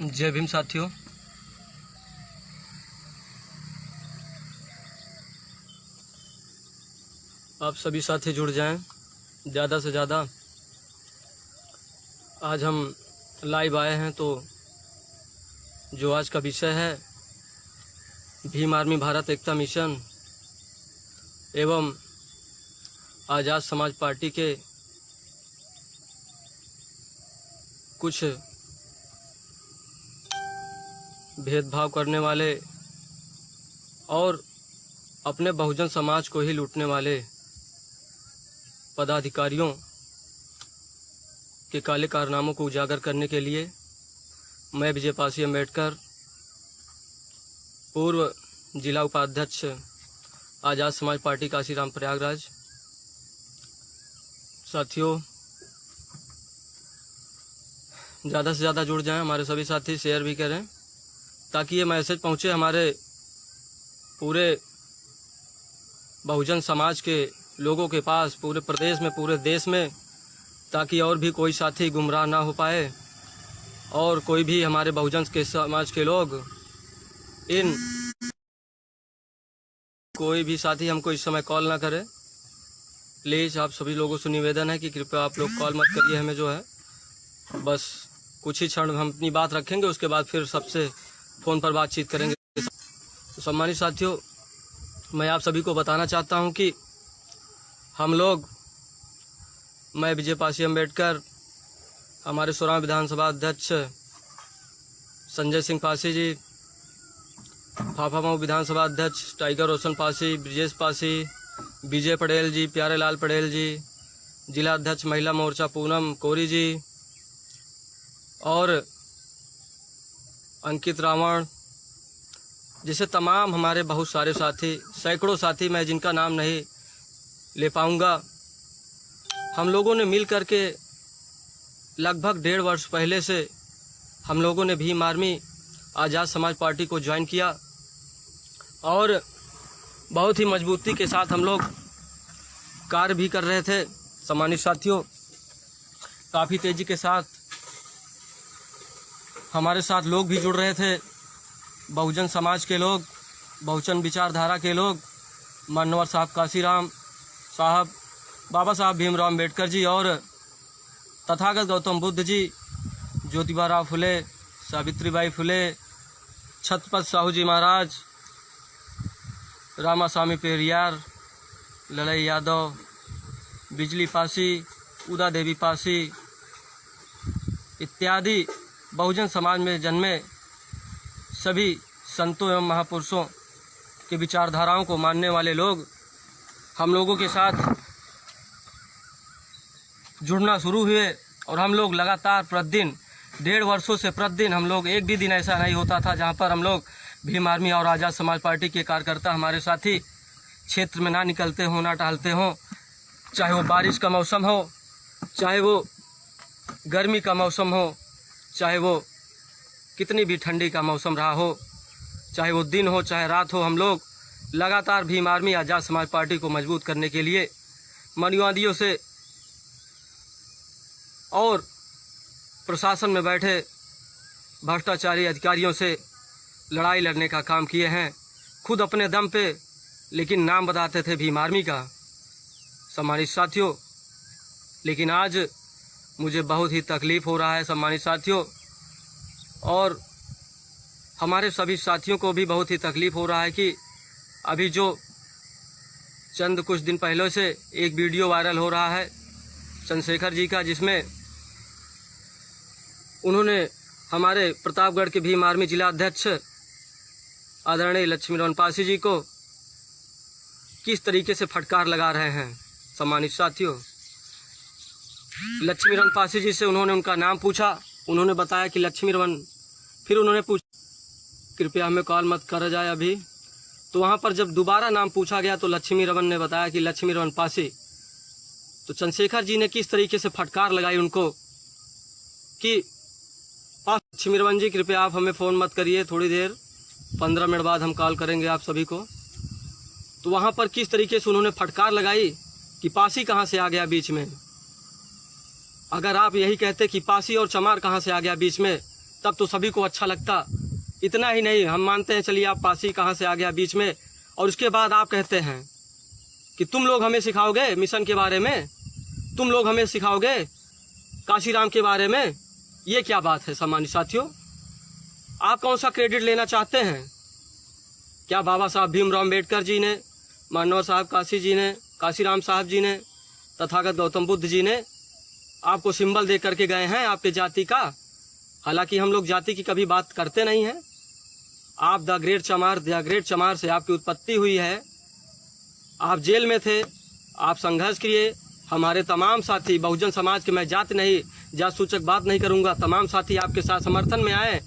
जय भीम साथियों। आप सभी साथी जुड़ जाएं ज़्यादा से ज़्यादा। आज हम लाइव आए हैं तो जो आज का विषय है भीम आर्मी भारत एकता मिशन एवं आज़ाद समाज पार्टी के कुछ भेदभाव करने वाले और अपने बहुजन समाज को ही लूटने वाले पदाधिकारियों के काले कारनामों को उजागर करने के लिए मैं विजय पासी अम्बेडकर, पूर्व जिला उपाध्यक्ष आज़ाद समाज पार्टी काशीराम प्रयागराज। साथियों, ज़्यादा से ज़्यादा जुड़ जाएं, हमारे सभी साथी शेयर भी करें ताकि ये मैसेज पहुँचे हमारे पूरे बहुजन समाज के लोगों के पास, पूरे प्रदेश में, पूरे देश में, ताकि और भी कोई साथी गुमराह ना हो पाए और कोई भी हमारे बहुजन के समाज के लोग कोई भी साथी हमको इस समय कॉल ना करे। प्लीज़ आप सभी लोगों से निवेदन है कि कृपया आप लोग कॉल मत करिए हमें। जो है बस कुछ ही क्षण हम अपनी बात रखेंगे, उसके बाद फिर सबसे फ़ोन पर बातचीत करेंगे। तो सम्मानित साथियों, मैं आप सभी को बताना चाहता हूं कि हम लोग, मैं विजय पासी अम्बेडकर, हमारे 16 विधानसभा अध्यक्ष संजय सिंह पासी जी, फाफामऊ विधानसभा अध्यक्ष टाइगर रोशन पासी, ब्रिजेश पासी, विजय पटेल जी, प्यारे लाल पटेल जी, जिला अध्यक्ष महिला मोर्चा पूनम कोरी जी और अंकित रावण जैसे तमाम हमारे बहुत सारे साथी, सैकड़ों साथी, मैं जिनका नाम नहीं ले पाऊंगा, हम लोगों ने मिल करके लगभग 1.5 वर्ष पहले से हम लोगों ने भीम आर्मी आज़ाद समाज पार्टी को ज्वाइन किया और बहुत ही मजबूती के साथ हम लोग कार्य भी कर रहे थे। सम्मानित साथियों, काफ़ी तेज़ी के साथ हमारे साथ लोग भी जुड़ रहे थे, बहुजन समाज के लोग, बहुजन विचारधारा के लोग, मानवर साहब काशीराम साहब, बाबा साहब भीमराव अम्बेडकर जी और तथागत गौतम बुद्ध जी, ज्योतिबा राव फुले, सावित्रीबाई फुले, छत्रपति साहू जी महाराज, रामास्वामी पेरियार, लड़ई यादव, बिजली पासी, उदा देवी पासी इत्यादि बहुजन समाज में जन्मे सभी संतों एवं महापुरुषों के विचारधाराओं को मानने वाले लोग हम लोगों के साथ जुड़ना शुरू हुए और हम लोग लगातार प्रतिदिन 1.5 वर्षों से प्रतिदिन हम लोग, एक भी दिन ऐसा नहीं होता था जहां पर हम लोग भीम आर्मी और आज़ाद समाज पार्टी के कार्यकर्ता, हमारे साथी क्षेत्र में ना निकलते हों, ना टहलते हों, चाहे वो बारिश का मौसम हो, चाहे वो गर्मी का मौसम हो, चाहे वो कितनी भी ठंडी का मौसम रहा हो, चाहे वो दिन हो चाहे रात हो, हम लोग लगातार भीम आर्मी आज़ाद समाज पार्टी को मजबूत करने के लिए मनवादियों से और प्रशासन में बैठे भ्रष्टाचारी अधिकारियों से लड़ाई लड़ने का काम किए हैं, खुद अपने दम पे, लेकिन नाम बताते थे भीम आर्मी का। सम्मानित साथियों, लेकिन आज मुझे बहुत ही तकलीफ़ हो रहा है सम्मानित साथियों, और हमारे सभी साथियों को भी बहुत ही तकलीफ़ हो रहा है कि अभी जो चंद कुछ दिन पहले से एक वीडियो वायरल हो रहा है चंद्रशेखर जी का, जिसमें उन्होंने हमारे प्रतापगढ़ के भीम आर्मी जिला अध्यक्ष आदरणीय लक्ष्मीरमण पासी जी को किस तरीके से फटकार लगा रहे हैं। सम्मानित साथियों, लक्ष्मीरमण पासी जी से उन्होंने उनका नाम पूछा, उन्होंने बताया कि लक्ष्मीरमण, फिर उन्होंने पूछा कृपया हमें कॉल मत करा जाए अभी। तो वहाँ पर जब दोबारा नाम पूछा गया तो लक्ष्मीरमण ने बताया कि लक्ष्मीरमण पासी। तो चंद्रशेखर जी ने किस तरीके से फटकार लगाई उनको कि लक्ष्मीरमण जी कृपया आप हमें फ़ोन मत करिए, थोड़ी देर 15 मिनट बाद हम कॉल करेंगे आप सभी को। तो वहाँ पर किस तरीके से उन्होंने फटकार लगाई कि पासी कहाँ से आ गया बीच में। अगर आप यही कहते कि पासी और चमार कहाँ से आ गया बीच में, तब तो सभी को अच्छा लगता। इतना ही नहीं, हम मानते हैं चलिए आप पासी कहाँ से आ गया बीच में, और उसके बाद आप कहते हैं कि तुम लोग हमें सिखाओगे मिशन के बारे में, तुम लोग हमें सिखाओगे काशीराम के बारे में। ये क्या बात है सम्मानित साथियों? आप कौन सा क्रेडिट लेना चाहते हैं? क्या बाबा साहब भीमराव अम्बेडकर जी ने, मानव साहब काशी जी ने, काशीराम साहब जी ने, तथागत गौतम बुद्ध जी ने आपको सिंबल दे करके गए हैं आपके जाति का? हालांकि हम लोग जाति की कभी बात करते नहीं हैं। आप द ग्रेट चमार से आपकी उत्पत्ति हुई है। आप जेल में थे, आप संघर्ष किए। हमारे तमाम साथी बहुजन समाज के, मैं जाति नहीं, जात सूचक बात नहीं करूंगा, तमाम साथी आपके साथ समर्थन में आए,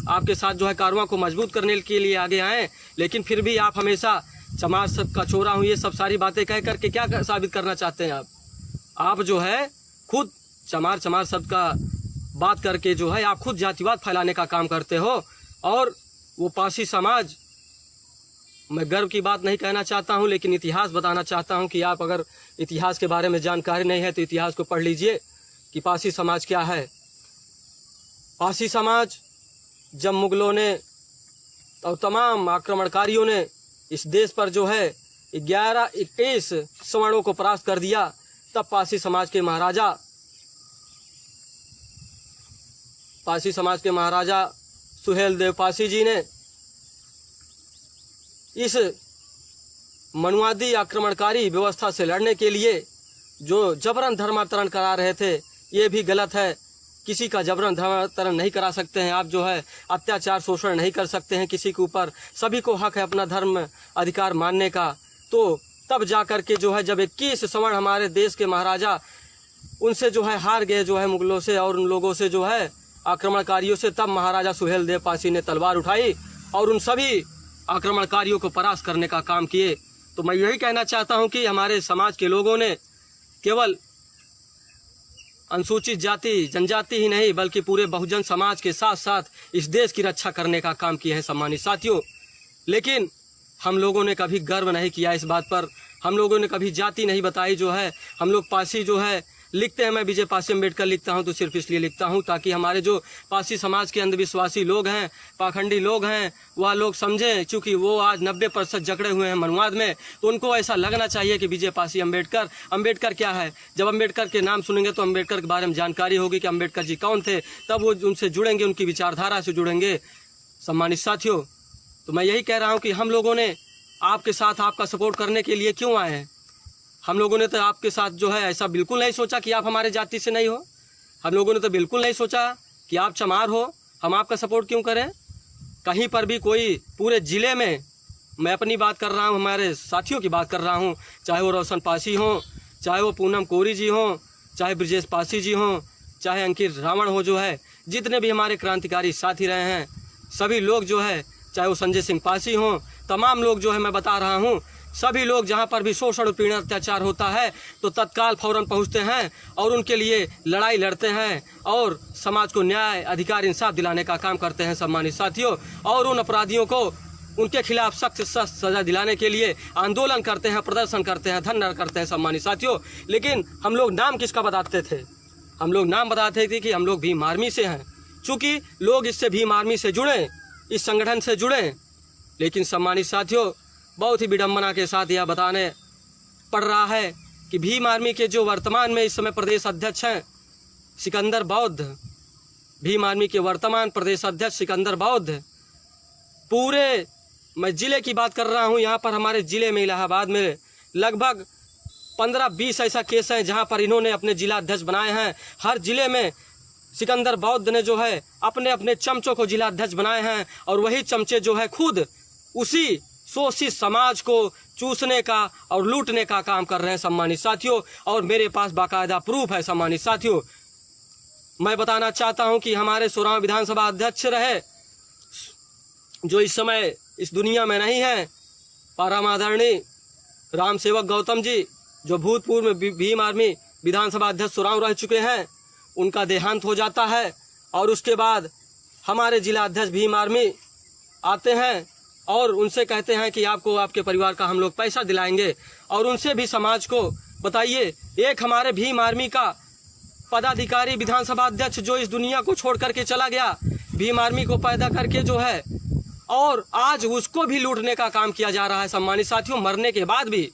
आपके साथ जो है कारवां को मजबूत करने के लिए आगे आए। लेकिन फिर भी आप हमेशा चमार सब का चोरा हूँ, ये सब सारी बातें कह करके क्या साबित करना चाहते हैं आप जो है खुद चमार शब्द का बात करके जो है आप खुद जातिवाद फैलाने का काम करते हो। और वो पासी समाज, मैं गर्व की बात नहीं कहना चाहता हूं, लेकिन इतिहास बताना चाहता हूं कि आप अगर इतिहास के बारे में जानकारी नहीं है तो इतिहास को पढ़ लीजिए कि पासी समाज क्या है। पासी समाज जब मुगलों ने और तमाम आक्रमणकारियों ने इस देश पर जो है 11-21 सवर्णों को परास्त कर दिया, तब पासी समाज के महाराजा सुहेल देव पासी जी ने इस मनुवादी आक्रमणकारी व्यवस्था से लड़ने के लिए जो जबरन धर्मांतरण करा रहे थे, ये भी गलत है। किसी का जबरन धर्मांतरण नहीं करा सकते हैं आप, जो है अत्याचार शोषण नहीं कर सकते हैं किसी के ऊपर। सभी को हक है अपना धर्म अधिकार मानने का। तो तब जाकर के जो है जब 21 सवर्ण हमारे देश के महाराजा उनसे जो है हार गए, जो है मुगलों से और उन लोगों से जो है आक्रमणकारियों से, तब महाराजा सुहेल देव पासी ने तलवार उठाई और उन सभी आक्रमणकारियों को परास्त करने का काम किए। तो मैं यही कहना चाहता हूं कि हमारे समाज के लोगों ने केवल अनुसूचित जाति जनजाति ही नहीं बल्कि पूरे बहुजन समाज के साथ साथ इस देश की रक्षा करने का काम किया है सम्मानित साथियों। लेकिन हम लोगों ने कभी गर्व नहीं किया इस बात पर, हम लोगों ने कभी जाति नहीं बताई। जो है हम लोग पासी जो है लिखते हैं, मैं विजय पासी अम्बेडकर लिखता हूं तो सिर्फ इसलिए लिखता हूं ताकि हमारे जो पासी समाज के अंधविश्वासी लोग हैं, पाखंडी लोग हैं, वह लोग समझें। चूँकि वो आज 90% जकड़े हुए हैं मनवाद में, तो उनको ऐसा लगना चाहिए कि विजय पासी अम्बेडकर क्या है। जब अम्बेडकर के नाम सुनेंगे तो अम्बेडकर के बारे में जानकारी होगी कि अम्बेडकर जी कौन थे, तब वो उनसे जुड़ेंगे, उनकी विचारधारा से जुड़ेंगे। सम्मानित साथियों, तो मैं यही कह रहा हूँ कि हम लोगों ने आपके साथ आपका सपोर्ट करने के लिए क्यों आए हैं। हम लोगों ने तो आपके साथ जो है ऐसा बिल्कुल नहीं सोचा कि आप हमारे जाति से नहीं हो। हम लोगों ने तो बिल्कुल नहीं सोचा कि आप चमार हो, हम आपका सपोर्ट क्यों करें। कहीं पर भी कोई पूरे ज़िले में, मैं अपनी बात कर रहा हूँ, हमारे साथियों की बात कर रहा हूँ, चाहे वो रोशन पासी हों, चाहे वो पूनम कोरी जी हों, चाहे ब्रजेश पासी जी हों, चाहे अंकित रावण हो, जो है जितने भी हमारे क्रांतिकारी साथी रहे हैं सभी लोग जो है, चाहे वो संजय सिंह पासी हों, तमाम लोग जो है मैं बता रहा हूँ, सभी लोग जहाँ पर भी शोषण उत्पीड़न अत्याचार होता है तो तत्काल फौरन पहुँचते हैं और उनके लिए लड़ाई लड़ते हैं और समाज को न्याय अधिकार इंसाफ दिलाने का काम करते हैं सम्मानित साथियों। और उन अपराधियों को उनके खिलाफ सख्त सजा दिलाने के लिए आंदोलन करते हैं, प्रदर्शन करते हैं, धरना करते हैं सम्मानित साथियों। लेकिन हम लोग नाम किसका बताते थे? हम लोग नाम बताते थे कि हम लोग भीम आर्मी से हैं, चूँकि लोग इससे भीम आर्मी से जुड़ें, इस संगठन से जुड़ें। लेकिन सम्मानित साथियों, बहुत ही विडंबना के साथ यह बताने पड़ रहा है कि भीम आर्मी के जो वर्तमान में इस समय प्रदेश अध्यक्ष हैं सिकंदर बौद्ध, भीम आर्मी के वर्तमान प्रदेश अध्यक्ष सिकंदर बौद्ध, पूरे मैं ज़िले की बात कर रहा हूं, यहाँ पर हमारे ज़िले में इलाहाबाद में लगभग 15-20 ऐसा केस हैं जहाँ पर इन्होंने अपने जिला अध्यक्ष बनाए हैं। हर जिले में सिकंदर बौद्ध ने जो है अपने अपने चमचों को जिला अध्यक्ष बनाए हैं और वही चमचे जो है खुद उसी शोषित समाज को चूसने का और लूटने का काम कर रहे हैं सम्मानित साथियों। और मेरे पास बाकायदा प्रूफ है सम्मानित साथियों। मैं बताना चाहता हूं कि हमारे 16 विधानसभा अध्यक्ष रहे जो इस समय इस दुनिया में नहीं है, परम आदरणीय राम सेवक गौतम जी, जो भूतपूर्व में भीम आर्मी विधानसभा अध्यक्ष चुनाव रह चुके हैं, उनका देहांत हो जाता है और उसके बाद हमारे जिला अध्यक्ष भीम आर्मी आते हैं और उनसे कहते हैं कि आपको आपके परिवार का हम लोग पैसा दिलाएंगे। और उनसे भी समाज को बताइए, एक हमारे भीम आर्मी का पदाधिकारी विधानसभा अध्यक्ष जो इस दुनिया को छोड़ करके चला गया, भीम आर्मी को पैदा करके जो है और आज उसको भी लूटने का काम किया जा रहा है। सम्मानित साथियों, मरने के बाद भी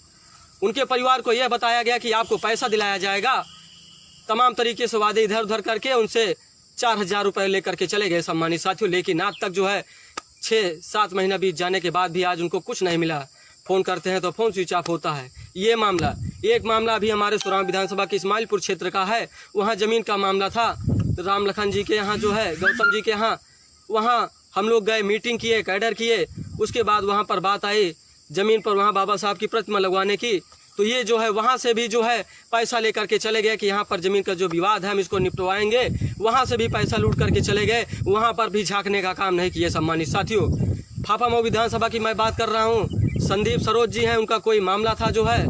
उनके परिवार को यह बताया गया कि आपको पैसा दिलाया जाएगा। तमाम तरीके से वादे इधर उधर करके उनसे 4000 रुपये लेकर के चले गए सम्मानित साथियों। लेकिन आज तक जो है 6-7 महीना बीत जाने के बाद भी आज उनको कुछ नहीं मिला। फ़ोन करते हैं तो फ़ोन स्विच ऑफ होता है। ये मामला, एक मामला अभी हमारे सुराम विधानसभा के इस्माइलपुर क्षेत्र का है। वहाँ ज़मीन का मामला था। राम लखन जी के यहाँ जो है, गौतम जी के यहाँ, वहाँ हम लोग गए, मीटिंग किए, कैडर किए। उसके बाद वहाँ पर बात आई ज़मीन पर वहाँ बाबा साहब की प्रतिमा लगवाने की। तो ये जो है वहाँ से भी जो है पैसा लेकर के चले गए कि यहाँ पर ज़मीन का जो विवाद है हम इसको निपटवाएंगे। वहाँ से भी पैसा लूट करके चले गए। वहाँ पर भी झांकने का काम नहीं किए सम्मानित साथियों। फाफामऊ विधानसभा की मैं बात कर रहा हूँ। संदीप सरोज जी हैं, उनका कोई मामला था जो है,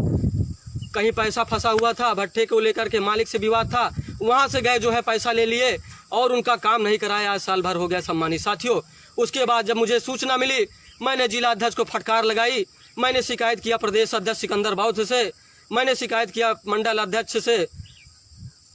कहीं पैसा फंसा हुआ था, भट्टे को लेकर के मालिक से विवाद था। वहाँ से गए जो है पैसा ले लिए और उनका काम नहीं कराया। आज साल भर हो गया सम्मानित साथियों। उसके बाद जब मुझे सूचना मिली, मैंने जिला अध्यक्ष को फटकार लगाई। मैंने शिकायत किया प्रदेश अध्यक्ष सिकंदर बौद्ध से, मैंने शिकायत किया मंडल अध्यक्ष से।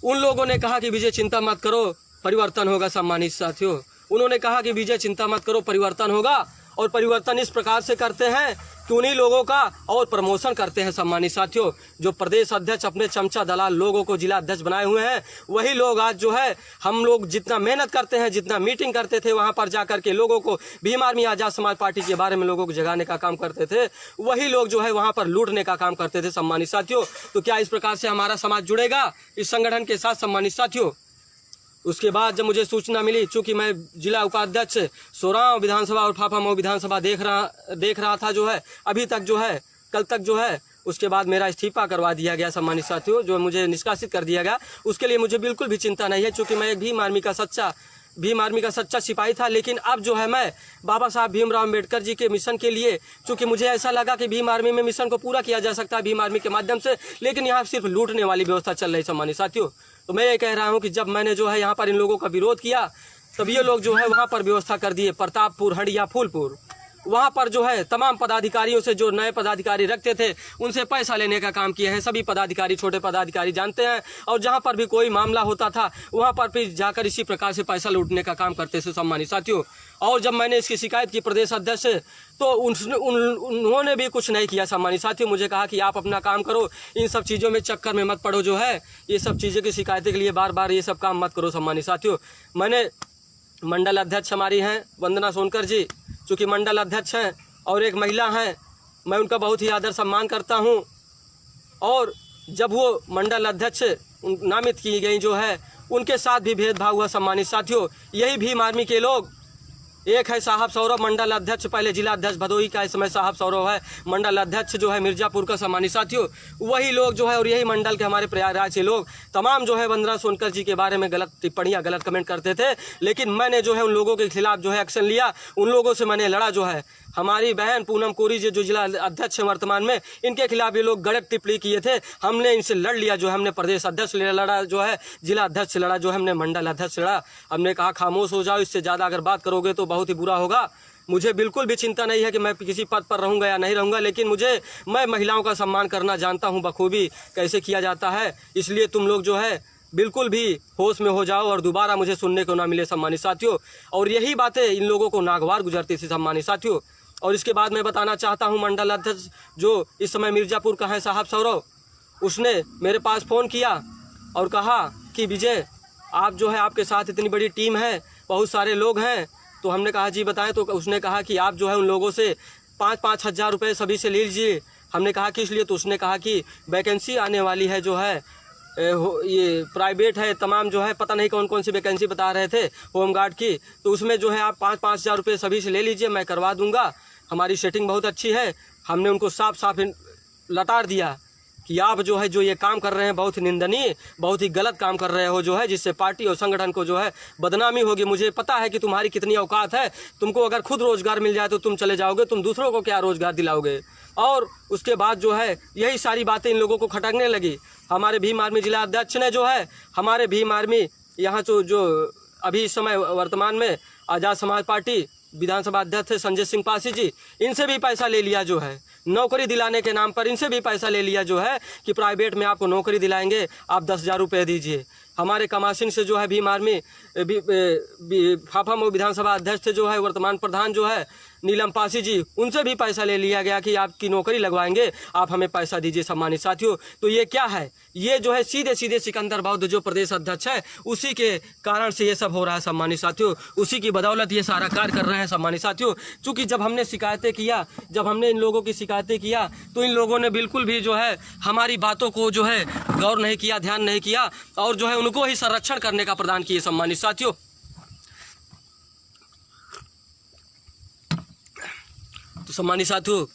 उन लोगों ने कहा कि विजय चिंता मत करो, परिवर्तन होगा सम्मानित साथियों। उन्होंने कहा कि विजय चिंता मत करो, परिवर्तन होगा। और परिवर्तन इस प्रकार से करते हैं कि उन्हीं लोगों का और प्रमोशन करते हैं सम्मानित साथियों। जो प्रदेश अध्यक्ष अपने चमचा दलाल लोगों को जिला अध्यक्ष बनाए हुए हैं, वही लोग आज जो है हम लोग जितना मेहनत करते हैं, जितना मीटिंग करते थे वहां पर जाकर के लोगों को भीम आर्मी आजाद समाज पार्टी के बारे में लोगों को जगाने का काम करते थे, वही लोग जो है वहां पर लूटने का काम करते थे सम्मानित साथियों। तो क्या इस प्रकार से हमारा समाज जुड़ेगा इस संगठन के साथ सम्मानित साथियों? उसके बाद जब मुझे सूचना मिली, चूंकि मैं जिला उपाध्यक्ष सोराव विधानसभा और फाफामऊ विधानसभा देख रहा था जो है, अभी तक जो है, कल तक जो है, उसके बाद मेरा इस्तीफा करवा दिया गया सम्मानित साथियों। जो मुझे निष्कासित कर दिया गया, उसके लिए मुझे बिल्कुल भी चिंता नहीं है, चूँकि मैं एक भीम आर्मी का सच्चा सिपाही था। लेकिन अब जो है मैं बाबा साहब भीमराव अम्बेडकर जी के मिशन के लिए, चूँकि मुझे ऐसा लगा कि भीम आर्मी में मिशन को पूरा किया जा सकता है भीम आर्मी के माध्यम से, लेकिन यहाँ सिर्फ लूटने वाली व्यवस्था चल रही सम्मानित साथियों। तो मैं ये कह रहा हूँ कि जब मैंने जो है यहाँ पर इन लोगों का विरोध किया, तब ये लोग जो है वहाँ पर व्यवस्था कर दिए। प्रतापपुर, हंडिया, फूलपुर, वहाँ पर जो है तमाम पदाधिकारियों से, जो नए पदाधिकारी रखते थे, उनसे पैसा लेने का काम किया है। सभी पदाधिकारी, छोटे पदाधिकारी जानते हैं। और जहाँ पर भी कोई मामला होता था वहाँ पर भी जाकर इसी प्रकार से पैसा लूटने का काम करते थे सम्मानित साथियों। और जब मैंने इसकी शिकायत की प्रदेश अध्यक्ष से, तो उन्होंने भी कुछ नहीं किया सम्मानित साथियों। मुझे कहा कि आप अपना काम करो, इन सब चीज़ों में चक्कर में मत पड़ो, जो है ये सब चीज़ों की शिकायतें के लिए बार बार ये सब काम मत करो सम्मानित साथियों। मैंने मंडल अध्यक्ष हमारी हैं वंदना सोनकर जी, चूँकि मंडल अध्यक्ष हैं और एक महिला हैं, मैं उनका बहुत ही आदर सम्मान करता हूं। और जब वो मंडल अध्यक्ष नामित की गई जो है, उनके साथ भी भेदभाव हुआ सम्मानित साथियों। यही भीम आर्मी के लोग, एक है साहब सौरभ मंडल अध्यक्ष, पहले जिला अध्यक्ष भदोही का, इस समय साहब सौरभ है मंडल अध्यक्ष जो है मिर्जापुर का सम्मानित साथियों। वही लोग जो है और यही मंडल के हमारे प्रयागराज के लोग तमाम जो है वंदना सोनकर जी के बारे में गलत टिप्पणियां, गलत कमेंट करते थे। लेकिन मैंने जो है उन लोगों के खिलाफ जो है एक्शन लिया, उन लोगों से मैंने लड़ा। जो है हमारी बहन पूनम कोरी जी जो जिला अध्यक्ष है वर्तमान में, इनके खिलाफ ये लोग गलत टिप्पणी किए थे, हमने इनसे लड़ लिया। जो है हमने प्रदेश अध्यक्ष से लड़ा, जो है जिला अध्यक्ष से लड़ा, जो हमने मंडल अध्यक्ष से लड़ा। हमने कहा खामोश हो जाओ, इससे ज़्यादा अगर बात करोगे तो बहुत ही बुरा होगा। मुझे बिल्कुल भी चिंता नहीं है कि मैं किसी पद पर रहूंगा या नहीं रहूंगा, लेकिन मैं महिलाओं का सम्मान करना जानता हूं बखूबी कैसे किया जाता है। इसलिए तुम लोग जो है बिल्कुल भी होश में हो जाओ और दोबारा मुझे सुनने को ना मिले सम्मानित साथियों। और यही बातें इन लोगों को नागवार गुजरती थी सम्मानित साथियों। और इसके बाद मैं बताना चाहता हूँ, मंडल अध्यक्ष जो इस समय मिर्जापुर का है साहब सौरभ, उसने मेरे पास फ़ोन किया और कहा कि विजय आप जो है, आपके साथ इतनी बड़ी टीम है, बहुत सारे लोग हैं। तो हमने कहा जी बताएं। तो उसने कहा कि आप जो है उन लोगों से 5-5 हज़ार रुपये सभी से ले लीजिए। हमने कहा किस लिए? तो उसने कहा कि वैकेंसी आने वाली है, जो है ये प्राइवेट है, तमाम जो है पता नहीं कौन कौन सी वैकेंसी बता रहे थे होमगार्ड की। तो उसमें जो है आप 5-5 हज़ार रुपये सभी से ले लीजिए, मैं करवा दूंगा, हमारी सेटिंग बहुत अच्छी है। हमने उनको साफ साफ लताड़ दिया कि आप जो है जो ये काम कर रहे हैं बहुत ही निंदनीय, बहुत ही गलत काम कर रहे हो, जो है जिससे पार्टी और संगठन को जो है बदनामी होगी। मुझे पता है कि तुम्हारी कितनी औकात है, तुमको अगर खुद रोजगार मिल जाए तो तुम चले जाओगे, तुम दूसरों को क्या रोजगार दिलाओगे। और उसके बाद जो है यही सारी बातें इन लोगों को खटकने लगी। हमारे भीम आर्मी जिला अध्यक्ष ने जो है, हमारे भीम आर्मी यहाँ जो अभी इस समय वर्तमान में आज़ाद समाज पार्टी विधानसभा अध्यक्ष थे संजय सिंह पासी जी, इनसे भी पैसा ले लिया। जो है नौकरी दिलाने के नाम पर इनसे भी पैसा ले लिया, जो है कि प्राइवेट में आपको नौकरी दिलाएंगे, आप 10,000 रुपये दीजिए। हमारे कमासिन से जो है भीम आर्मी फाफा मऊ विधानसभा अध्यक्ष थे जो है वर्तमान प्रधान जो है नीलम पासी जी, उनसे भी पैसा ले लिया गया कि आपकी नौकरी लगवाएंगे, आप हमें पैसा दीजिए। सम्मानित साथियों, तो ये क्या है, ये जो है सीधे सीधे सिकंदर बौद्ध जो प्रदेश अध्यक्ष है उसी के कारण से ये सब हो रहा है। सम्मानित साथियों, उसी की बदौलत ये सारा कार्य कर रहे हैं। सम्मानित साथियों, चूँकि जब हमने शिकायतें किया, जब हमने इन लोगों की शिकायतें किया तो इन लोगों ने बिल्कुल भी जो है हमारी बातों को जो है गौर नहीं किया, ध्यान नहीं किया और जो है उनको ही संरक्षण करने का प्रदान किए। सम्मानित साथियों, तो सम्मानित साथियों,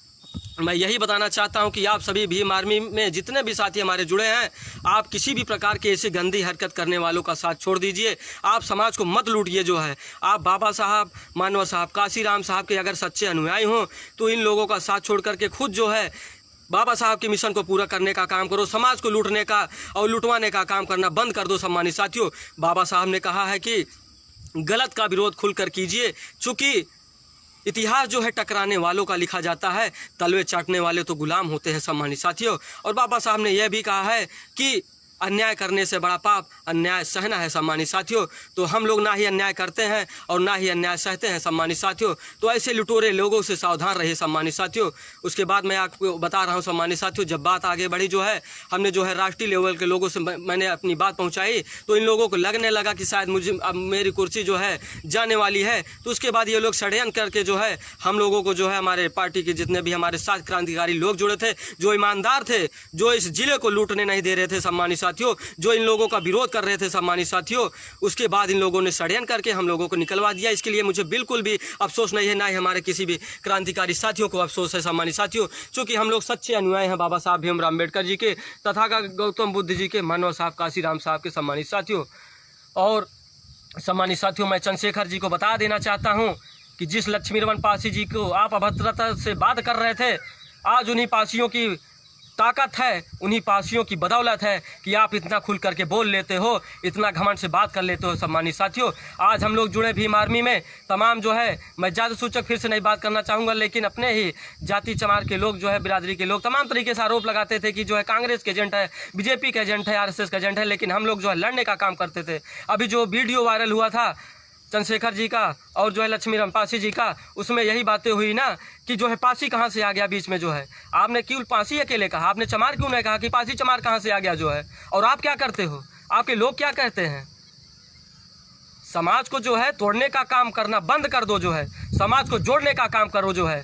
मैं यही बताना चाहता हूं कि आप सभी भीम आर्मी में जितने भी साथी हमारे जुड़े हैं, आप किसी भी प्रकार के ऐसे गंदी हरकत करने वालों का साथ छोड़ दीजिए। आप समाज को मत लूटिए। जो है आप बाबा साहब, मानव साहब, काशीराम साहब के अगर सच्चे अनुयायी हों तो इन लोगों का साथ छोड़ करके खुद जो है बाबा साहब के मिशन को पूरा करने का काम करो। समाज को लूटने का और लुटवाने का काम करना बंद कर दो। सम्मानित साथियों, बाबा साहब ने कहा है कि गलत का विरोध खुलकर कीजिए, चूँकि इतिहास जो है टकराने वालों का लिखा जाता है, तलवे चाटने वाले तो गुलाम होते हैं। सम्मानित साथियों, और बाबा साहब ने यह भी कहा है कि अन्याय करने से बड़ा पाप अन्याय सहना है। सम्मानित साथियों, तो हम लोग ना ही अन्याय करते हैं और ना ही अन्याय सहते हैं। सम्मानित साथियों, तो ऐसे लुटोरे लोगों से सावधान रहिए। सम्मानित साथियों, उसके बाद मैं आपको बता रहा हूं सम्मानित साथियों, जब बात आगे बढ़ी जो है हमने जो है राष्ट्रीय लेवल के लोगों से मैंने अपनी बात पहुंचाई तो इन लोगों को लगने लगा कि शायद मुझे अब मेरी कुर्सी जो है जाने वाली है। तो उसके बाद ये लोग षड्यंत्र करके जो है हम लोगों को जो है हमारे पार्टी के जितने भी हमारे साथ क्रांतिकारी लोग जुड़े थे, जो ईमानदार थे, जो इस जिले को लूटने नहीं दे रहे थे सम्मानित साथियों, जो इन लोगों का विरोध कर रहे थे सम्मानित साथियों, उसके बाद इन लोगों ने षड्यंत्र करके हम लोगों को निकलवा दिया। इसके लिए मुझे बिल्कुल भी अफसोस नहीं है, ना ही हमारे किसी भी क्रांतिकारी साथियों को अफसोस है। सम्मानित साथियों, चूँकि हम लोग सच्चे अनुयायी हैं बाबा साहब भीमराव अम्बेडकर जी के, तथागत गौतम बुद्ध जी के, मानव साहब, काशीराम साहब के। सम्मानित साथियों, और सम्मानित साथियों, मैं चंद्रशेखर जी को बता देना चाहता हूँ कि जिस लक्ष्मीरमण पासी जी को आप अभद्रता से बात कर रहे थे, आज उन्हीं पासियों की ताकत है, उन्हीं पासियों की बदौलत है कि आप इतना खुल करके बोल लेते हो, इतना घमंड से बात कर लेते हो। सम्मानित साथियों, आज हम लोग जुड़े भीम आर्मी में तमाम जो है, मैं जाति सूचक फिर से नहीं बात करना चाहूँगा, लेकिन अपने ही जाति चमार के लोग जो है, बिरादरी के लोग तमाम तरीके से आरोप लगाते थे कि जो है कांग्रेस के एजेंट है, बीजेपी के एजेंट है, आरएसएस का एजेंट है, लेकिन हम लोग जो है लड़ने का काम करते थे। अभी जो वीडियो वायरल हुआ था चंद्रशेखर जी का और जो है लक्ष्मीराम पासी जी का, उसमें यही बातें हुई ना कि जो है पासी कहाँ से आ गया बीच में। जो है आपने क्यों पासी अकेले कहा, आपने चमार क्यों नहीं कहा कि पासी चमार कहाँ से आ गया जो है। और आप क्या करते हो, आपके लोग क्या कहते हैं, समाज को जो है तोड़ने का काम करना बंद कर दो, जो है समाज को जोड़ने का काम करो। जो है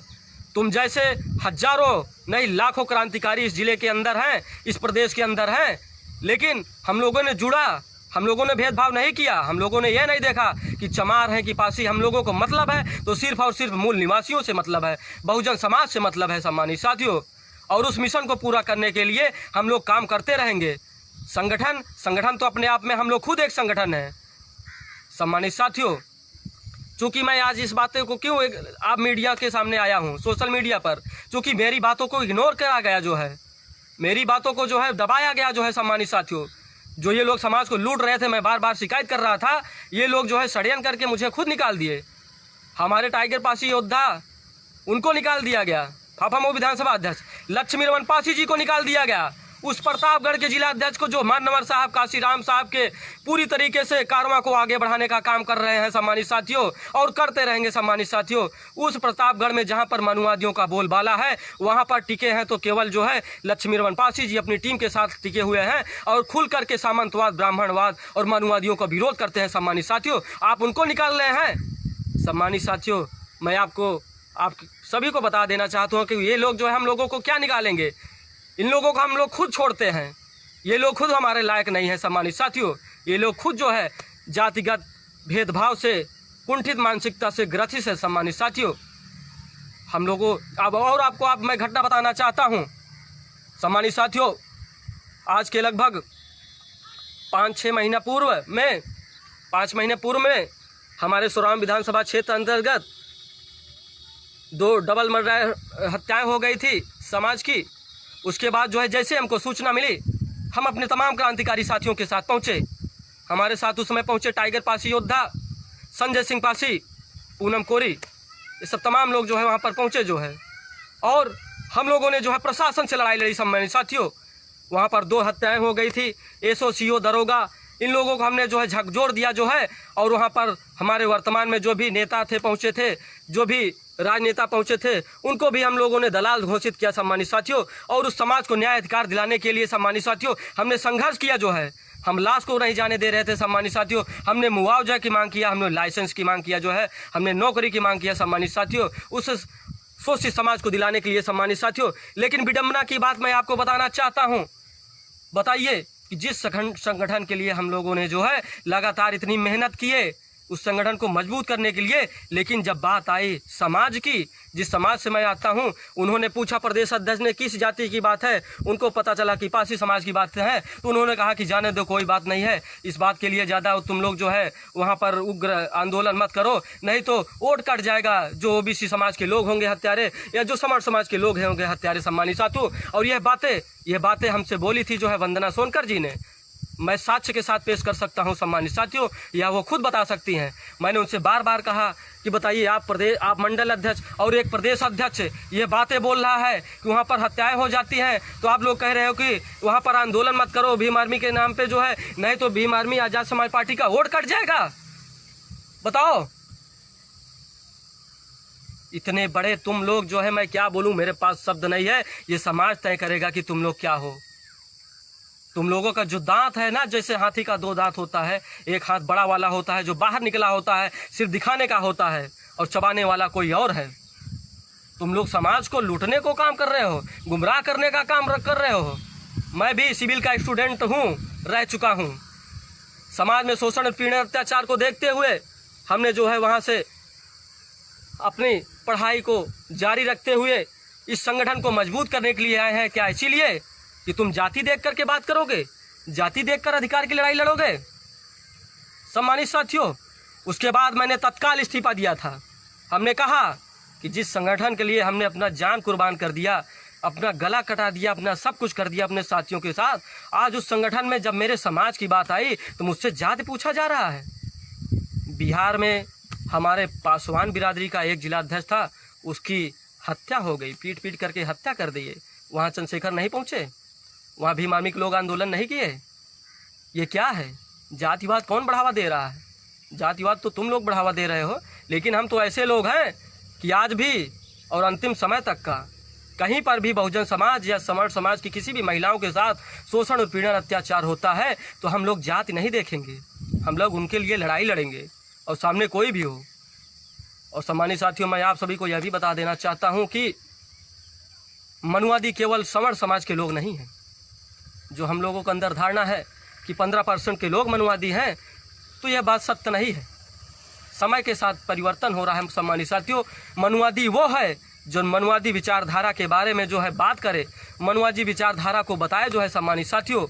तुम जैसे हजारों नहीं लाखों क्रांतिकारी इस जिले के अंदर हैं, इस प्रदेश के अंदर हैं, लेकिन हम लोगों ने जुड़ा, हम लोगों ने भेदभाव नहीं किया। हम लोगों ने यह नहीं देखा कि चमार है कि पासी, हम लोगों को मतलब है तो सिर्फ और सिर्फ मूल निवासियों से मतलब है, बहुजन समाज से मतलब है। सम्मानित साथियों, और उस मिशन को पूरा करने के लिए हम लोग काम करते रहेंगे। संगठन तो अपने आप में हम लोग खुद एक संगठन है। सम्मानित साथियों, चूँकि मैं आज इस बातें को क्यों आप मीडिया के सामने आया हूँ, सोशल मीडिया पर, चूँकि मेरी बातों को इग्नोर करा गया, जो है मेरी बातों को जो है दबाया गया। जो है सम्मानित साथियों, जो ये लोग समाज को लूट रहे थे, मैं बार बार शिकायत कर रहा था, ये लोग जो है षड्यंत्र करके मुझे खुद निकाल दिए। हमारे टाइगर पासी योद्धा उनको निकाल दिया गया, फाफा मऊ विधानसभा अध्यक्ष लक्ष्मीरमण पासी जी को निकाल दिया गया। उस प्रतापगढ़ के जिला अध्यक्ष को जो मानवर साहब, काशीराम साहब के पूरी तरीके से कारवां को आगे बढ़ाने का काम कर रहे हैं सम्मानित साथियों, और करते रहेंगे। सम्मानित साथियों, उस प्रतापगढ़ में जहां पर मनुवादियों का बोलबाला है, वहां पर टिके हैं तो केवल जो है लक्ष्मीरमण पासी जी अपनी टीम के साथ टिके हुए हैं और खुल करके सामंतवाद, ब्राह्मणवाद और मनुवादियों का विरोध करते हैं। सम्मानित साथियों, आप उनको निकाल रहे हैं। सम्मानित साथियों, मैं आप सभी को बता देना चाहता हूँ कि ये लोग जो है हम लोगों को क्या निकालेंगे, इन लोगों को हम लोग खुद छोड़ते हैं। ये लोग खुद हमारे लायक नहीं है। सम्मानित साथियों, ये लोग खुद जो है जातिगत भेदभाव से, कुंठित मानसिकता से ग्रसित है। सम्मानित साथियों, हम लोगों अब और आपको मैं घटना बताना चाहता हूँ। सम्मानित साथियों, आज के लगभग 5 महीने पूर्व में हमारे सुराम विधानसभा क्षेत्र अंतर्गत 2 डबल मर्डर हत्याएं हो गई थी समाज की। उसके बाद जो है जैसे हमको सूचना मिली, हम अपने तमाम क्रांतिकारी साथियों के साथ पहुंचे। हमारे साथ उस समय पहुंचे टाइगर पासी योद्धा, संजय सिंह पासी, पूनम कोरी, ये सब तमाम लोग जो है वहां पर पहुंचे जो है, और हम लोगों ने जो है प्रशासन से लड़ाई लड़ी। सम्मानित साथियों, वहां पर 2 हत्याएं हो गई थी। एसओ, सीओ, दरोगा, इन लोगों को हमने जो है झकझोर दिया जो है। और वहाँ पर हमारे वर्तमान में जो भी नेता थे पहुँचे थे, जो भी राजनेता पहुँचे थे, उनको भी हम लोगों ने दलाल घोषित किया सम्मानित साथियों। और उस समाज को न्याय अधिकार दिलाने के लिए सम्मानित साथियों हमने संघर्ष किया जो है। हम लाश को नहीं जाने दे रहे थे सम्मानित साथियों। हमने मुआवजा की मांग किया, हमने लाइसेंस की मांग किया जो है, हमने नौकरी की मांग किया सम्मानित साथियों, उस शोषित समाज को दिलाने के लिए सम्मानित साथियों। लेकिन विडंबना की बात मैं आपको बताना चाहता हूँ। बताइए कि जिस संगठन के लिए हम लोगों ने जो है लगातार इतनी मेहनत किए उस संगठन को मजबूत करने के लिए, लेकिन जब बात आई समाज की, जिस समाज से मैं आता हूं, उन्होंने पूछा प्रदेश अध्यक्ष ने किस जाति की बात है, उनको पता चला कि पासी समाज की बात है, तो उन्होंने कहा कि जाने दो, कोई बात नहीं है, इस बात के लिए ज़्यादा तुम लोग जो है वहां पर उग्र आंदोलन मत करो, नहीं तो वोट कट जाएगा। जो ओबीसी समाज के लोग होंगे हत्यारे या जो समर्थ समाज के लोग होंगे हत्यारे सम्मानित साथियों। और यह बातें हमसे बोली थी जो है वंदना सोनकर जी ने। मैं साक्ष्य के साथ पेश कर सकता हूं सम्मानित साथियों, या वो खुद बता सकती हैं। मैंने उनसे बार बार कहा कि बताइए आप मंडल अध्यक्ष और एक प्रदेश अध्यक्ष ये बातें बोल रहा है कि वहाँ पर हत्याएं हो जाती हैं, तो आप लोग कह रहे हो कि वहाँ पर आंदोलन मत करो भीम आर्मी के नाम पे जो है, नहीं तो भीम आर्मी आज़ाद समाज पार्टी का वोट कट जाएगा। बताओ, इतने बड़े तुम लोग जो है, मैं क्या बोलूँ, मेरे पास शब्द नहीं है। ये समाज तय करेगा कि तुम लोग क्या हो। तुम लोगों का जो दांत है ना, जैसे हाथी का दो दांत होता है, एक हाथ बड़ा वाला होता है जो बाहर निकला होता है, सिर्फ दिखाने का होता है, और चबाने वाला कोई और है। तुम लोग समाज को लूटने को काम कर रहे हो, गुमराह करने का काम कर रहे हो। मैं भी सिविल का स्टूडेंट हूँ, रह चुका हूँ। समाज में शोषण पीड़न अत्याचार को देखते हुए हमने जो है वहाँ से अपनी पढ़ाई को जारी रखते हुए इस संगठन को मजबूत करने के लिए आए हैं। क्या इसीलिए कि तुम जाति देख करके बात करोगे, जाति देखकर अधिकार की लड़ाई लड़ोगे सम्मानित साथियों? उसके बाद मैंने तत्काल इस्तीफा दिया था। हमने कहा कि जिस संगठन के लिए हमने अपना जान कुर्बान कर दिया, अपना गला कटा दिया, अपना सब कुछ कर दिया अपने साथियों के साथ, आज उस संगठन में जब मेरे समाज की बात आई तो मुझसे जाति पूछा जा रहा है। बिहार में हमारे पासवान बिरादरी का एक जिलाध्यक्ष था, उसकी हत्या हो गई, पीट पीट करके हत्या कर दिए। वहाँ चंद्रशेखर नहीं पहुँचे, वहाँ भीम आर्मी के लोग आंदोलन नहीं किए। ये क्या है? जातिवाद कौन बढ़ावा दे रहा है? जातिवाद तो तुम लोग बढ़ावा दे रहे हो, लेकिन हम तो ऐसे लोग हैं कि आज भी और अंतिम समय तक का कहीं पर भी बहुजन समाज या समर्थ समाज की किसी भी महिलाओं के साथ शोषण और पीड़न अत्याचार होता है तो हम लोग जाति नहीं देखेंगे, हम लोग उनके लिए लड़ाई लड़ेंगे, और सामने कोई भी हो। और सम्मानित साथियों, मैं आप सभी को यह भी बता देना चाहता हूँ कि मनुवादी केवल समर्थ समाज के लोग नहीं हैं। जो हम लोगों के अंदर धारणा है कि 15% के लोग मनुवादी हैं, तो यह बात सत्य नहीं है। समय के साथ परिवर्तन हो रहा है सम्मानित साथियों। मनुवादी वो है जो मनुवादी विचारधारा के बारे में जो है बात करे, मनुवादी विचारधारा को बताए जो है सम्मानित साथियों।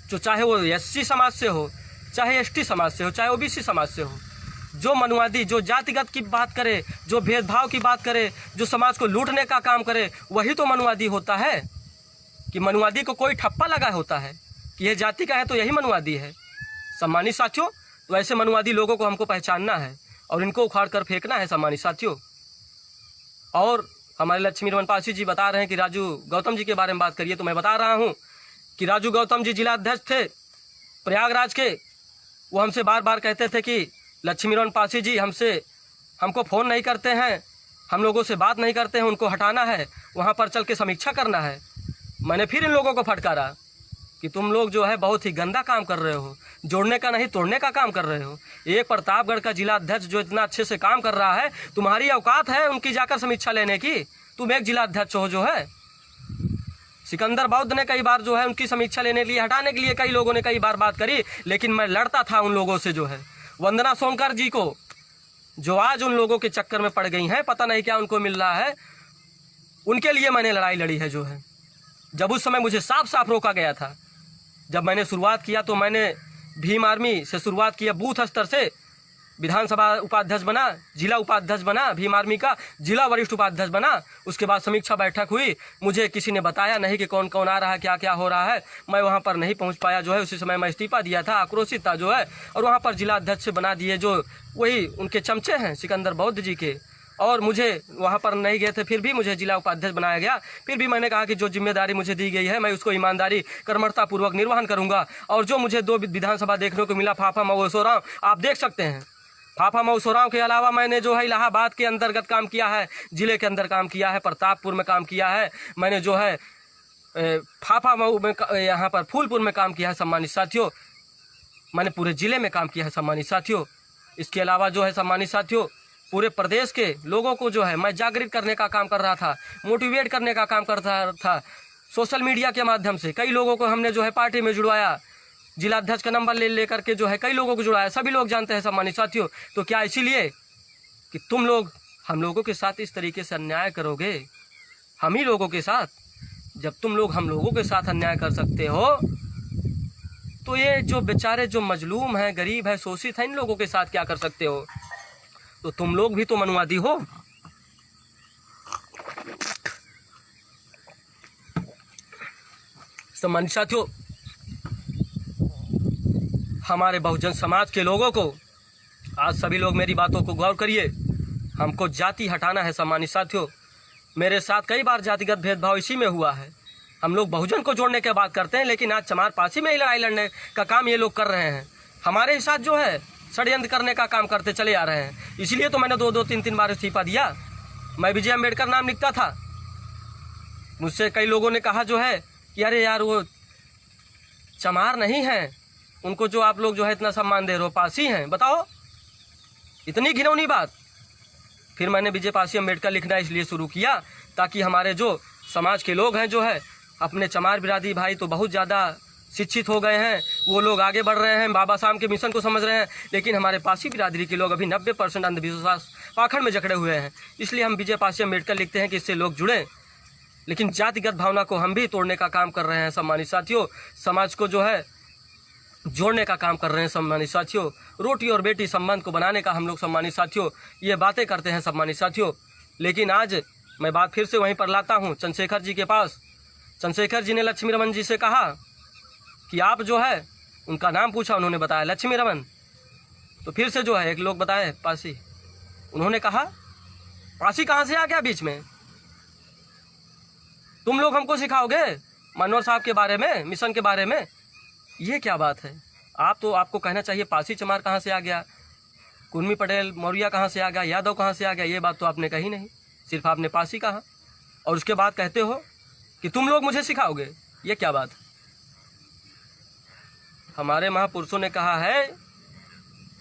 जो चाहे वो एससी समाज से हो, चाहे एसटी समाज से हो, चाहे ओबीसी समाज से हो, जो मनुवादी, जो जातिगत की बात करे, जो भेदभाव की बात करे, जो समाज को लूटने का काम करे, वही तो मनुवादी होता है। कि मनुवादी को कोई ठप्पा लगा होता है कि यह जाति का है तो यही मनुवादी है सम्मानित साथियों। तो ऐसे मनुवादी लोगों को हमको पहचानना है और इनको उखाड़ कर फेंकना है सम्मानित साथियों। और हमारे लक्ष्मी रमन पासी जी बता रहे हैं कि राजू गौतम जी के बारे में बात करिए, तो मैं बता रहा हूँ कि राजू गौतम जी जिला अध्यक्ष थे प्रयागराज के। वो हमसे बार बार कहते थे कि लक्ष्मी रमन पासी जी हमको फ़ोन नहीं करते हैं, हम लोगों से बात नहीं करते हैं, उनको हटाना है, वहाँ पर चल के समीक्षा करना है। मैंने फिर इन लोगों को फटकारा कि तुम लोग जो है बहुत ही गंदा काम कर रहे हो, जोड़ने का नहीं तोड़ने का काम कर रहे हो। एक प्रतापगढ़ का जिला अध्यक्ष जो इतना अच्छे से काम कर रहा है, तुम्हारी औकात है उनकी जाकर समीक्षा लेने की? तुम एक जिला अध्यक्ष हो जो है। सिकंदर बौद्ध ने कई बार जो है उनकी समीक्षा लेने के लिए, हटाने के लिए कई लोगों ने कई बार बात करी, लेकिन मैं लड़ता था उन लोगों से जो है। वंदना सोनकर जी को, जो आज उन लोगों के चक्कर में पड़ गई हैं, पता नहीं क्या उनको मिल रहा है, उनके लिए मैंने लड़ाई लड़ी है जो है। जब उस समय मुझे साफ साफ रोका गया था, जब मैंने शुरुआत किया तो मैंने भीम आर्मी से शुरुआत किया, बूथ स्तर से विधानसभा उपाध्यक्ष बना, जिला उपाध्यक्ष बना, भीम आर्मी का जिला वरिष्ठ उपाध्यक्ष बना। उसके बाद समीक्षा बैठक हुई, मुझे किसी ने बताया नहीं कि कौन कौन आ रहा है, क्या क्या हो रहा है। मैं वहाँ पर नहीं पहुँच पाया जो है। उसी समय मैं इस्तीफा दिया था, आक्रोशित था जो है, और वहाँ पर जिला अध्यक्ष बना दिए जो वही उनके चमचे हैं सिकंदर बौद्ध जी के। और मुझे वहाँ पर नहीं गए थे, फिर भी मुझे जिला उपाध्यक्ष बनाया गया। फिर भी मैंने कहा कि जो जिम्मेदारी मुझे दी गई है मैं उसको ईमानदारी कर्मठतापूर्वक निर्वहन करूँगा। और जो मुझे 2 विधानसभा देखने को मिला, फाफा मऊ सोराव, आप देख सकते हैं। फाफा मऊ सोराव के अलावा मैंने जो है इलाहाबाद के अंतर्गत काम किया है, जिले के अंदर काम किया है, प्रतापपुर में काम किया है, मैंने जो है फाफा मऊ में यहाँ पर फूलपुर में काम किया है सम्मानित साथियों। मैंने पूरे ज़िले में काम किया है सम्मानित साथियों। इसके अलावा जो है सम्मानित साथियों पूरे प्रदेश के लोगों को जो है मैं जागृत करने का काम कर रहा था, मोटिवेट करने का काम कर रहा था। सोशल मीडिया के माध्यम से कई लोगों को हमने जो है पार्टी में जुड़वाया, जिलाध्यक्ष का नंबर ले करके जो है कई लोगों को जुड़ाया। सभी लोग जानते हैं सम्मानित साथियों। तो क्या इसीलिए कि तुम लोग हम लोगों के साथ इस तरीके से अन्याय करोगे? हम ही लोगों के साथ, जब तुम लोग हम लोगों के साथ अन्याय कर सकते हो तो ये जो बेचारे जो मजलूम हैं, गरीब है, शोषित हैं, इन लोगों के साथ क्या कर सकते हो? तो तुम लोग भी तो मनुवादी हो। सम्मानित साथियों, हमारे बहुजन समाज के लोगों को आज सभी लोग मेरी बातों को गौर करिए, हमको जाति हटाना है सम्मानित साथियों। मेरे साथ कई बार जातिगत भेदभाव इसी में हुआ है। हम लोग बहुजन को जोड़ने की बात करते हैं, लेकिन आज चमार पासी में ही लड़ाई लड़ने का काम ये लोग कर रहे हैं। हमारे साथ जो है षड्यंत्र करने का काम करते चले आ रहे हैं। इसलिए तो मैंने 2-2, 3-3 बार इस्तीफा दिया। मैं विजय अम्बेडकर नाम लिखता था। मुझसे कई लोगों ने कहा जो है कि अरे यार वो चमार नहीं है, उनको जो आप लोग जो है इतना सम्मान दे रहे हो, पासी हैं। बताओ, इतनी घिनौनी बात। फिर मैंने विजय पासी अम्बेडकर लिखना इसलिए शुरू किया ताकि हमारे जो समाज के लोग हैं जो है अपने चमार बिरादरी भाई तो बहुत ज़्यादा शिक्षित हो गए हैं, वो लोग आगे बढ़ रहे हैं, बाबा साहब के मिशन को समझ रहे हैं, लेकिन हमारे पासी बिरादरी के लोग अभी 90% अंधविश्वास पाखंड में जकड़े हुए हैं। इसलिए हम विजय पासी अम्बेडकर लिखते हैं कि इससे लोग जुड़ें। लेकिन जातिगत भावना को हम भी तोड़ने का काम कर रहे हैं सम्मानित साथियों। समाज को जो है जोड़ने का काम कर रहे हैं सम्मानित साथियों। रोटी और बेटी संबंध को बनाने का हम लोग सम्मानित साथियों ये बातें करते हैं सम्मानित साथियों। लेकिन आज मैं बात फिर से वहीं पर लाता हूँ, चंद्रशेखर जी के पास। चंद्रशेखर जी ने लक्ष्मी रमन जी से कहा कि आप जो है, उनका नाम पूछा, उन्होंने बताया लक्ष्मी रमन। तो फिर से जो है एक लोग बताए पासी, उन्होंने कहा पासी कहाँ से आ गया बीच में? तुम लोग हमको सिखाओगे मनोहर साहब के बारे में, मिशन के बारे में? ये क्या बात है? आपको कहना चाहिए पासी चमार कहाँ से आ गया, कुर्मी पटेल मौर्य कहाँ से आ गया, यादव कहाँ से आ गया। ये बात तो आपने कही नहीं, सिर्फ आपने पासी कहा। और उसके बाद कहते हो कि तुम लोग मुझे सिखाओगे। ये क्या बात? हमारे महापुरुषों ने कहा है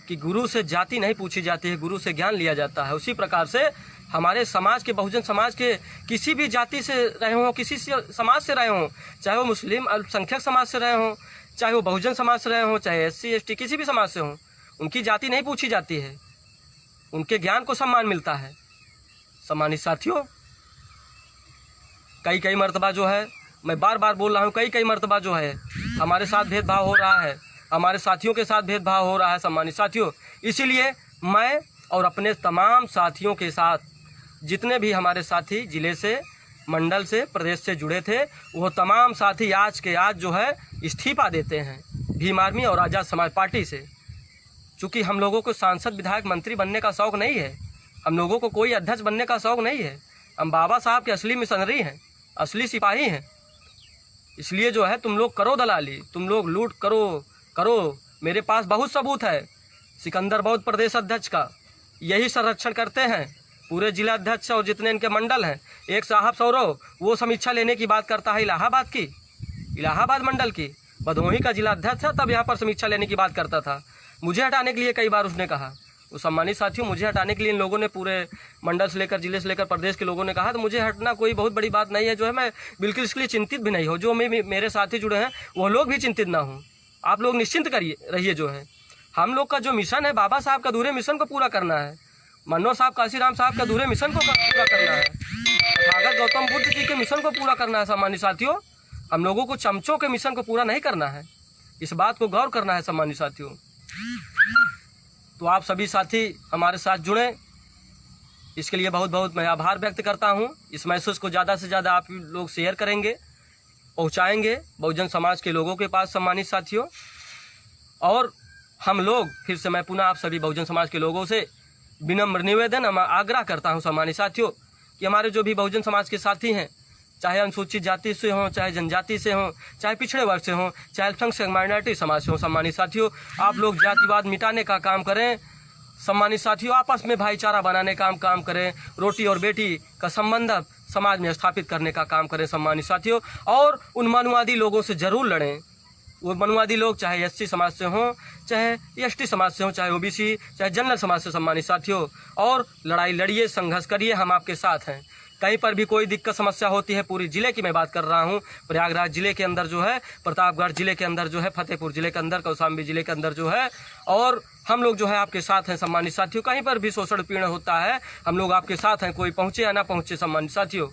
कि गुरु से जाति नहीं पूछी जाती है, गुरु से ज्ञान लिया जाता है। उसी प्रकार से हमारे समाज के, बहुजन समाज के किसी भी जाति से रहे हों, किसी समाज से रहे हों, चाहे वो मुस्लिम अल्पसंख्यक समाज से रहे हों, चाहे वो बहुजन समाज से रहे हों, चाहे SC ST किसी भी समाज से हों, उनकी जाति नहीं पूछी जाती है, उनके ज्ञान को सम्मान मिलता है। सम्मानित साथियों, कई मर्तबा जो है, मैं बार बार बोल रहा हूँ, कई मर्तबा जो है हमारे साथ भेदभाव हो रहा है, हमारे साथियों के साथ भेदभाव हो रहा है सम्मानित साथियों। इसीलिए मैं और अपने तमाम साथियों के साथ, जितने भी हमारे साथी जिले से, मंडल से, प्रदेश से जुड़े थे, वो तमाम साथी आज के आज जो है इस्तीफा देते हैं भीम आर्मी और आज़ाद समाज पार्टी से। चूँकि हम लोगों को सांसद, विधायक, मंत्री बनने का शौक़ नहीं है, हम लोगों को कोई अध्यक्ष बनने का शौक़ नहीं है। हम बाबा साहब के असली मिशनरी हैं, असली सिपाही हैं। इसलिए जो है तुम लोग करो दलाली, तुम लोग लूट करो। मेरे पास बहुत सबूत है। सिकंदर बौद्ध प्रदेश अध्यक्ष का यही संरक्षण करते हैं पूरे जिला अध्यक्ष और जितने इनके मंडल हैं। एक साहब सौरव, वो समीक्षा लेने की बात करता है इलाहाबाद मंडल की, भदोही का जिला अध्यक्ष था, तब यहाँ पर समीक्षा लेने की बात करता था। मुझे हटाने के लिए कई बार उसने कहा। वो सम्मानित साथियों, मुझे हटाने के लिए इन लोगों ने, पूरे मंडल से लेकर, जिले से लेकर प्रदेश के लोगों ने कहा, तो मुझे हटना कोई बहुत बड़ी बात नहीं है। जो है मैं बिल्कुल इसके लिए चिंतित भी नहीं हो। जो मेरे साथी जुड़े हैं वो लोग भी चिंतित ना हों। आप लोग निश्चिंत रहिए। जो है हम लोग का जो मिशन है, बाबा साहब का अधूरे मिशन को पूरा करना है, मनोहर साहब, काशीराम साहब के अधूरे मिशन को पूरा करना है, तथागत गौतम बुद्ध जी के मिशन को पूरा करना है। सम्मानित साथियों, हम लोगों को चमचों के मिशन को पूरा नहीं करना है। इस बात को गौर करना है सम्मानित साथियों। तो आप सभी साथी हमारे साथ जुड़ें, इसके लिए बहुत बहुत मैं आभार व्यक्त करता हूं। इस मैसेज को ज़्यादा से ज़्यादा आप लोग शेयर करेंगे, पहुंचाएंगे बहुजन समाज के लोगों के पास सम्मानित साथियों। और हम लोग फिर से, मैं पुनः आप सभी बहुजन समाज के लोगों से विनम्र निवेदन आग्रह करता हूं सम्मानित साथियों कि हमारे जो भी बहुजन समाज के साथी हैं, चाहे अनुसूचित जाति से हों, चाहे जनजाति से हों, चाहे पिछड़े वर्ग से हों, चाहे अल्पसंख्यक माइनॉरिटी समाज से हों, सम्मानित साथियों, आप लोग जातिवाद मिटाने का काम करें। सम्मानित साथियों, आपस में भाईचारा बनाने का काम करें। रोटी और बेटी का संबंध समाज में स्थापित करने का काम करें सम्मानित साथियों। और उन मनुवादी लोगों से जरूर लड़ें। वो मनुवादी लोग चाहे एससी समाज से हों, चाहे एसटी समाज से हों, चाहे ओबीसी, चाहे जनरल समाज से सम्मानित साथियों। और लड़ाई लड़िए, संघर्ष करिए, हम आपके साथ हैं। कहीं पर भी कोई दिक्कत समस्या होती है, पूरी जिले की मैं बात कर रहा हूँ, प्रयागराज जिले के अंदर जो है, प्रतापगढ़ जिले के अंदर जो है, फतेहपुर जिले के अंदर, कौशाम्बी जिले के अंदर जो है, और हम लोग जो है आपके साथ हैं सम्मानित साथियों। कहीं पर भी शोषण पीड़न होता है, हम लोग आपके साथ हैं, कोई पहुँचे या ना पहुँचे सम्मानित साथियों।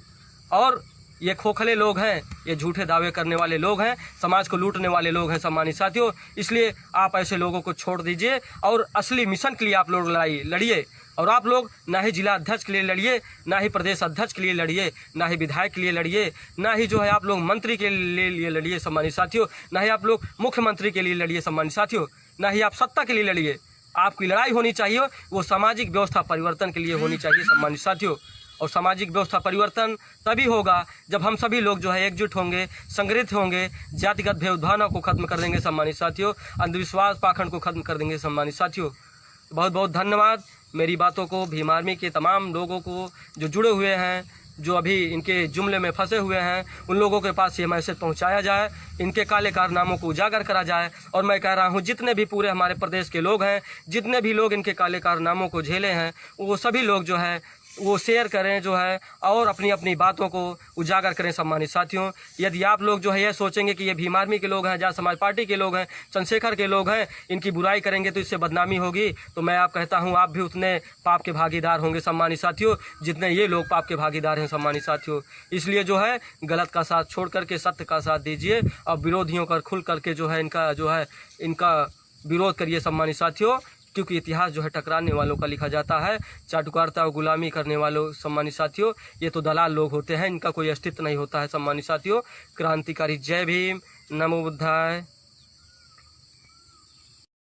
और ये खोखले लोग हैं, ये झूठे दावे करने वाले लोग हैं, समाज को लूटने वाले लोग हैं सम्मानित साथियों। इसलिए आप ऐसे लोगों को छोड़ दीजिए और असली मिशन के लिए आप लोग लड़ाई लड़िए। और आप लोग ना ही जिला अध्यक्ष के लिए लड़िए, ना ही प्रदेश अध्यक्ष के लिए लड़िए, ना ही विधायक के लिए लड़िए, ना ही जो है आप लोग मंत्री के लिए लड़िए सम्मानित साथियों, ना ही आप लोग मुख्यमंत्री के लिए लड़िए सम्मानित साथियों, ना ही आप सत्ता के लिए लड़िए। आपकी लड़ाई होनी चाहिए वो सामाजिक व्यवस्था परिवर्तन के लिए होनी चाहिए सम्मानित साथियों। और सामाजिक व्यवस्था परिवर्तन तभी होगा जब हम सभी लोग जो है एकजुट होंगे, संगठित होंगे, जातिगत भेदभाव को खत्म कर देंगे सम्मानित साथियों, अंधविश्वास पाखंड को खत्म कर देंगे सम्मानित साथियों। बहुत बहुत धन्यवाद। मेरी बातों को भीम आर्मी के तमाम लोगों को जो जुड़े हुए हैं, जो अभी इनके जुमले में फंसे हुए हैं, उन लोगों के पास ये मैसेज पहुंचाया जाए, इनके काले कारनामों को उजागर करा जाए। और मैं कह रहा हूं जितने भी पूरे हमारे प्रदेश के लोग हैं, जितने भी लोग इनके काले कारनामों को झेले हैं, वो सभी लोग जो है वो शेयर करें जो है, और अपनी अपनी बातों को उजागर करें सम्मानित साथियों। यदि आप लोग जो है ये सोचेंगे कि ये भीम आर्मी के लोग हैं, आजाद समाज पार्टी के लोग हैं, चंद्रशेखर के लोग हैं, इनकी बुराई करेंगे तो इससे बदनामी होगी, तो मैं आप कहता हूं आप भी उतने पाप के भागीदार होंगे सम्मानित साथियों जितने ये लोग पाप के भागीदार हैं सम्मानित साथियों। इसलिए जो है गलत का साथ छोड़ करके सत्य का साथ दीजिए और विरोधियों का खुल करके जो है इनका विरोध करिए सम्मानित साथियों। क्योंकि इतिहास जो है टकराने वालों का लिखा जाता है, चाटुकारिता और गुलामी करने वालों सम्मानित साथियों, ये तो दलाल लोग होते हैं, इनका कोई अस्तित्व नहीं होता है सम्मानित साथियों। क्रांतिकारी जय भीम, नमो बुद्धाय।